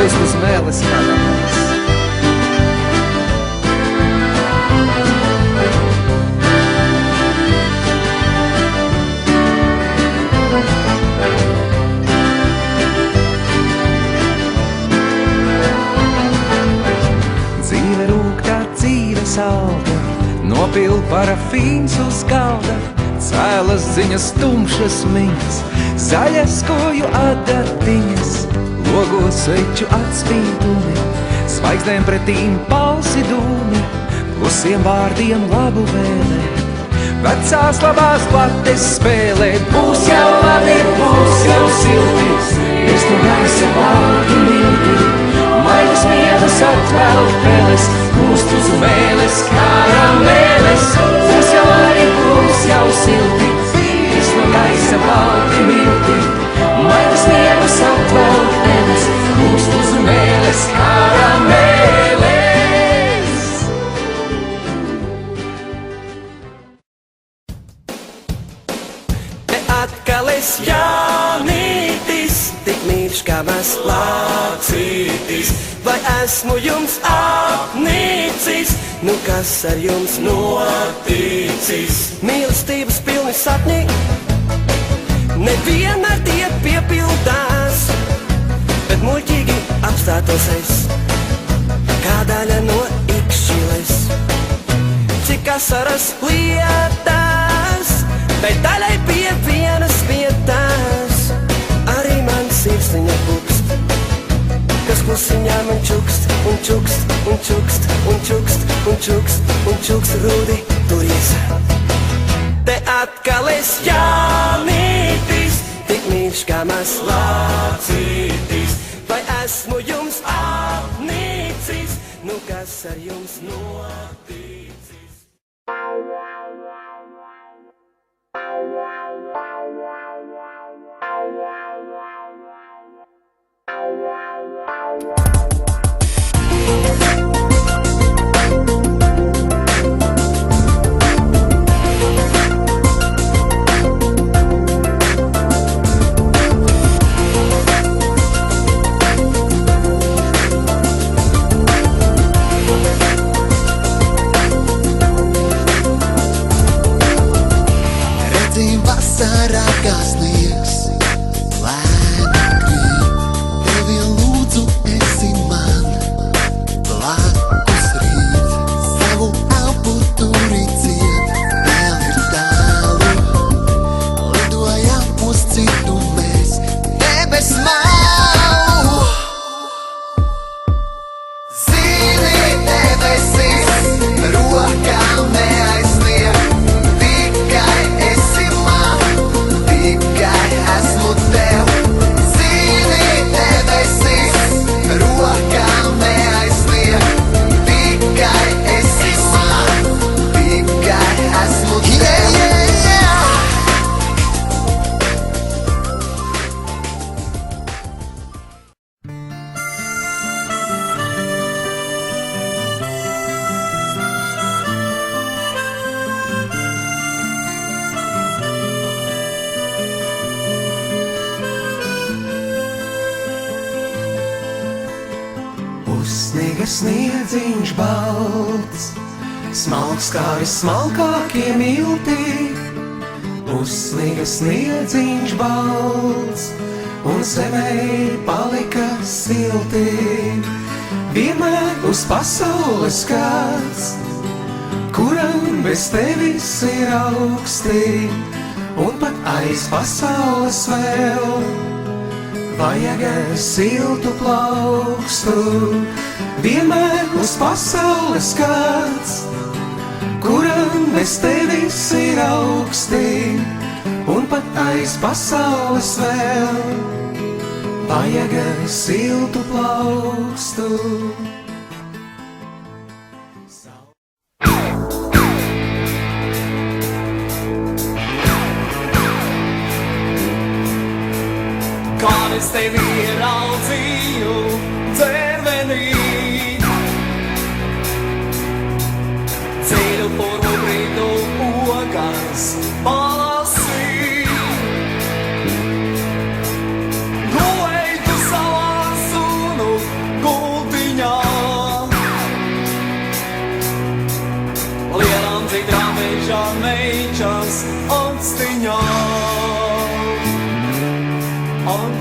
kūst uz mēles karamels. Dzīve rūk kā dzīve salda, nopil parafīns uz galda, cēlas ziņas tumšas miņas, zaļas koju adatiņas, logos sveču atspīdumi, zvaigznēm pretīm palsi dūmi, klusiem vārdiem labu vēlē. Vecās labās plates spēlē, būs jau labi, būs jau silti, es no gaisa valdi milti, maigas miedas atvēl peles, kūst uz mēles karamēles, būs jau labi, būs jau silti, es no gaisa valdi milti, maigas miedas atvēl peles, kūst uz mēles karamēles. Atkal es Jānītis, tik mīļš kā mēs lācītis, vai esmu jums apnīcis, nu kas ar jums noticis? Mīlestības pilni sapņi, nevienmēr tie piepildās, bet muļķīgi apstātos es, kā daļa no ikšķiles. Cik asaras lietās, bet daļai pie vienas vietās, arī man sirsniņa pukst, kas klusiņā man čukst, un čukst, un čukst, un čukst, un čukst, un čukst, rūdi turies. Te atkal es Jānītis, tik mīļš kā mēs lācītis, vai esmu jums apnīcis, nu kas ar jums noticis? Vasarā kā sniegs, lēni krīt, tevi lūdzu esi man blakus rīt. Savu elpu turi ciet, vēl ir tālu, lidojam uz citu mēs, debes malu. Zini, debesis, rokām neaizliek, tikai esi man, tikai esmu tev. Zini, debesis, rokām neaizliek, tikai esi man, tikai esmu tev. Uzsniega sniedziņš balts, smalks kā vismalkākie milti. Uzsniega sniedziņš balts, un zemē palika silti. Vienmēr uz pasaules kāds, kuram bez tevis ir augsti, un pat aiz pasaules vēl vajag siltu plaukstu. Vienmēr uz pasaules kāds, kuram bez tevis ir augsti, un pat aiz pasaules vēl vajag siltu plaukstu. Kā es tevi ieraudzīju dzērvenī, ceļu pormu brīdu ogas palasī. Gulēju tu savā sunu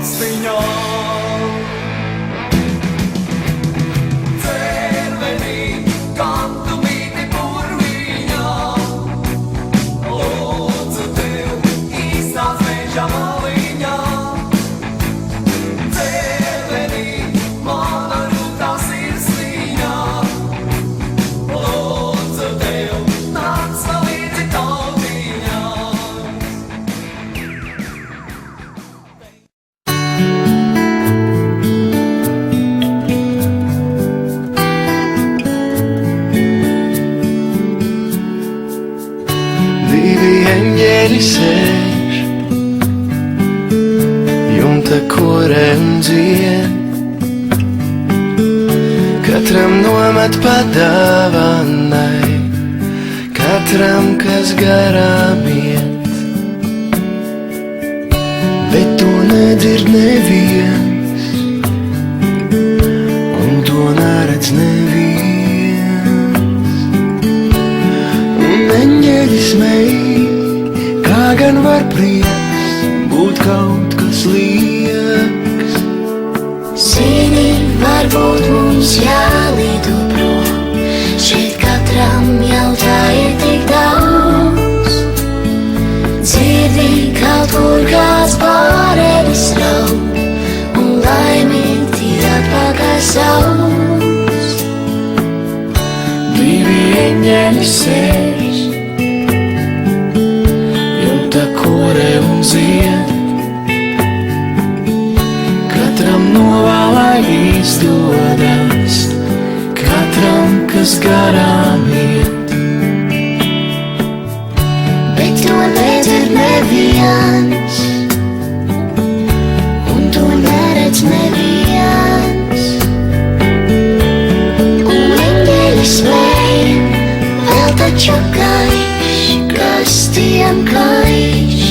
aukstiņā. Dzērvenī, kad tu mīti purviņā, lūdzu tev īstās meža maliņā. Dzērvenī, mana rūtā sirsniņā, lūdzu tev nāc man līdzi tautiņā. Divi eņģeļi sēž jumta korē un dzied, katram nomet pa dāvanai, katram, kas garām iet. Bet to nedzird neviens, un to neredz neviens. Un eņģeļi smej, kā gan var prieks būt kaut kas liekas. Zini, varbūt mums jālido prom, šeit katram jau tā ir tik daudz. Dzirdi, kaut kur kāds pārēdis raud, un laimīgi atpakaļ sauc. Divi eņģeļi sēž jumta korē un dzied, katram novēlē izdodas, katram, kas garām iet. Bet to nedzird neviens, un to neredz neviens. Un eņģeļi smej, vēl taču gaiš, kas tiem gaiš.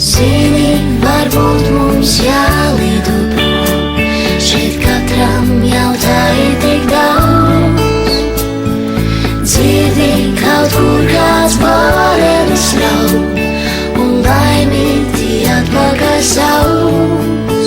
Zini, varbūt mums jālido prom, šeit katram jau tā ir tik daudz. Dzirdi, kaut kur kāds pārēdis raud, un laimīgi atpakaļ sauc.